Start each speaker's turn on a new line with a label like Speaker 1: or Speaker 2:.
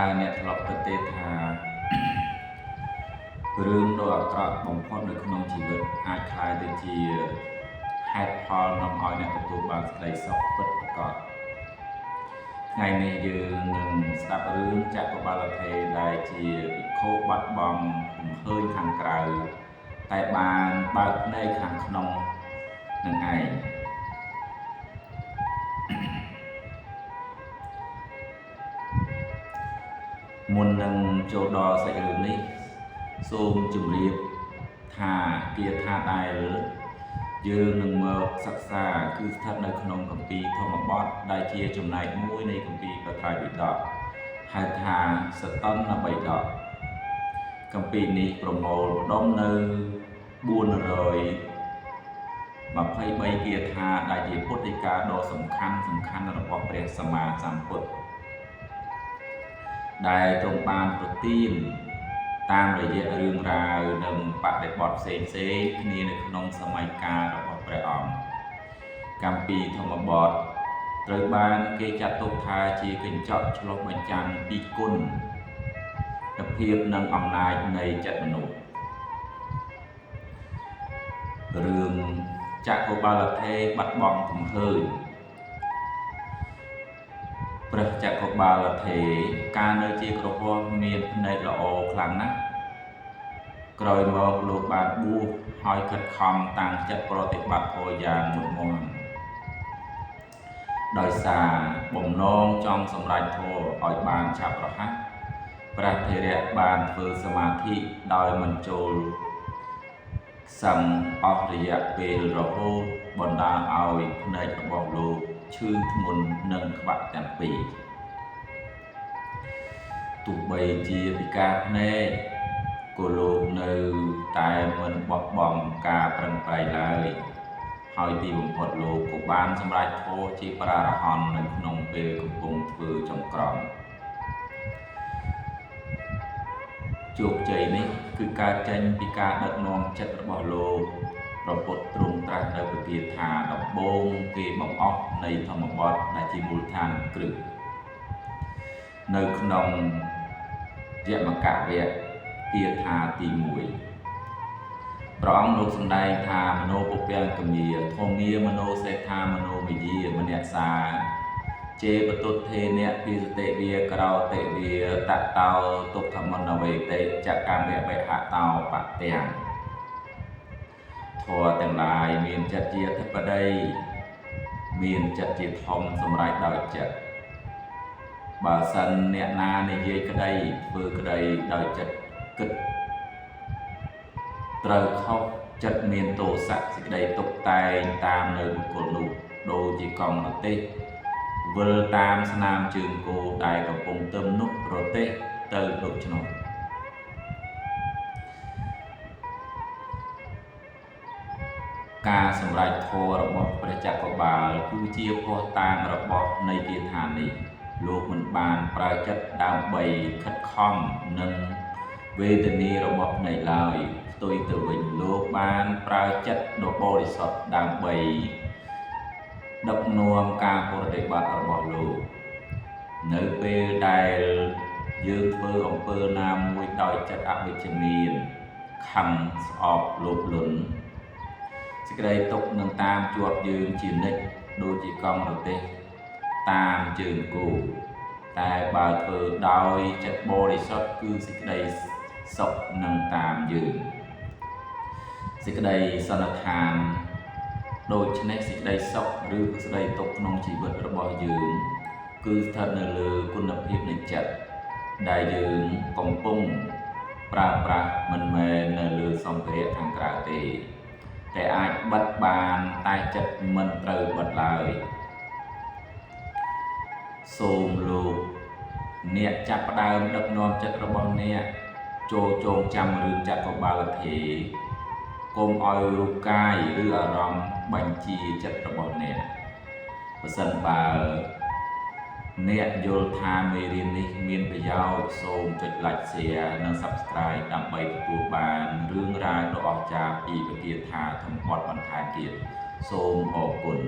Speaker 1: ើអ្នកធ្លាប់គិតទេថារឿងដ៏អាក្រក់បំផុតនៅក្នុងជីវិតអាចក្លាយទៅជាហេតុផលនាំឲ្យអ្នកទទួលបានសេចក្តីសុខពិតប្រាកដថ្ងៃនេះយើងនឹងស្ដាប់រឿងចក្របាលថេរដែលជាភិក្ខុបាត់បង់កំហើញខាងក្រៅតែបានបើកភ្នែកខាងក្នុងនឹងឯងមុននឹងចូលដល់សាច់រឿងនេះសូមជម្រាបថាគាថាដែលយើងនឹងមកសិក្សាគឺស្ថិតនៅក្នុងគម្ពីរធម្មបទដែលជាចំណែកមួយនៃគម្ពីរព្រះត្រៃបិដកហៅថាសតនបិដកគម្ពីរនេះប្រមូលផ្ដុំនៅ423គាថាដែលជាពុទ្ធដីកាដ៏សំខាន់របស់ព្រះសម្មាសម្ពុទ្ធដែលទ្រង់បានប្រទានតាមរយៈរឿងរ៉ាវនិងបដិបត្តិផ្សេងគ្នានៅក្នុងសម័យកាលរបស់ព្រះអង្គគម្ពីរធម្មបទត្រូវបានគេចាត់ទុកថាជាកញ្ចក់ឆ្លុះបញ្ចាំងពីគុណភាពនិងអំណាចនៃចិត្តមនុស្សរឿងចក្របាលថេរបាត់បង់កំហើញព្រះចក្របាលថេរកាលនៅជាក្រហមមានភ្នែកល្អខ្លាំងណាស់ក្រោយមកលោកបានបួសហើយខិតខំតាំងចិត្តប្រតិបត្តិធម៌យ៉ាងមុតមាំដោយសារបំណងចង់សម្រេចធម៌ឲ្យបានឆាប់រហ័សព្រះថេរៈបានធ្វើសមាធិដោយមិនចូលសឹងអស់រយៈពេលរហូតបណ្ដាលឲ្យភ្នែករបស់លោកឈឺធ្ងន់និងក្បាក់ទាំងពីរទោះបីជាពិការភ្នែកក៏លោកនៅតែមិនបោះបង់ការប្រឹងប្រែងឡើយហើយទីបំផុតលោកក៏បានសម្រេចធម៌ជាព្រះអរហន្តនៅក្នុងពេលកំពុងធ្វើចង្ក្រមជោគជ័យនេះគឺកើតចេញពីការដឹកនាំចិត្តរបស់លោកព្រះពុទ្ធទ្រង់ត្រាស់នៅប្រទានថាដំបូងគេបង្អស់នៃធម្មបទដែលជាមូលដ្ឋានគ្រឹះនៅក្នុងយមកវៈគាថាទី1ព្រះអង្គលោកសម្ដែងថាមនោពពាំងកមាធម្មាមនោសេដ្ឋាមនោមយាមនសាជេបតុទ្ធេនៈភិសតិវាក្រោតិវាតតោទុក្ខមនវេតិចកម្មវេហតោបទាំងធម៌ទាំងឡាយមានចិត្តជាអធិបតីមានចិត្តជាធំសម្រេចដោយចិត្តបើសិនអ្នកណានិយាយក្តីធ្វើក្តីដោយចិត្តគិតត្រូវខុសចិត្តមានទោសៈសេចក្តីទុកតែងតាមនៅបុគ្គលនោះដូចជាកង់រទេះវិលតាមស្នាមជើងគោដែលកំពុងទឹមនោះរទេះទៅដូច្នោះការសម្រេចធម៌របស់ព្រះចក្របាលគឺជាភស្តុតាងរបស់នៃគាថានេះលោកមិនបានប្រើចិត្តដើម្បីខិតខំនិងវេទនារបស់ភ្នែកឡើយផ្ទុយទៅវិញលោកបានប្រើចិត្តដ៏បរិសុទ្ធដើម្បីដឹកនាំការប្រតិបត្តិរបស់លោកនៅពេលដែលយើងធ្វើអំពើណាមួយដោយចិត្តអវិជ្ជមានខឹងស្អប់លោភលន់សេចក្តីទុក្ខនឹងតាមជាប់យើងជានិច្ចដូចជាកង់រទេះតាមជើងគោតែបើធ្វើដោយចិត្តបរិសុទ្ធគឺសេចក្តីសុខនឹងតាមយើងសេចក្តីសន្និដ្ឋានដូច្នេះសេចក្តីសុខឬសេចក្តីទុក្ខក្នុងជីវិតរបស់យើងគឺស្ថិតនៅលើគុណភាពនៃចិត្តដែលយើងកំពុងប្រើប្រាស់មិនមែននៅលើសម្ភារៈខាងក្រៅទេតែអាចបិទបានតែចិត្តមិនត្រូវបិទឡើយសូមលោកអ្នកចាប់ផ្ដើមដឹកនាំចិត្តរបស់អ្នកចូលចងចាំរឿងចក្របាលថេរកុំឲ្យរូបកាយឬអារម្មណ៍បញ្ជាចិត្តរបស់អ្នកបើសិនបើអ្នកយល់ថាមេរៀននេះមានប្រយោជន៍សូមចុច like share និង subscribe ដើម្បីទទួលបានរឿងរ៉ាវដ៏អស្ចារ្យពីវិទ្យាថាធម្មបទបន្ថែមទៀតសូមអរគុណ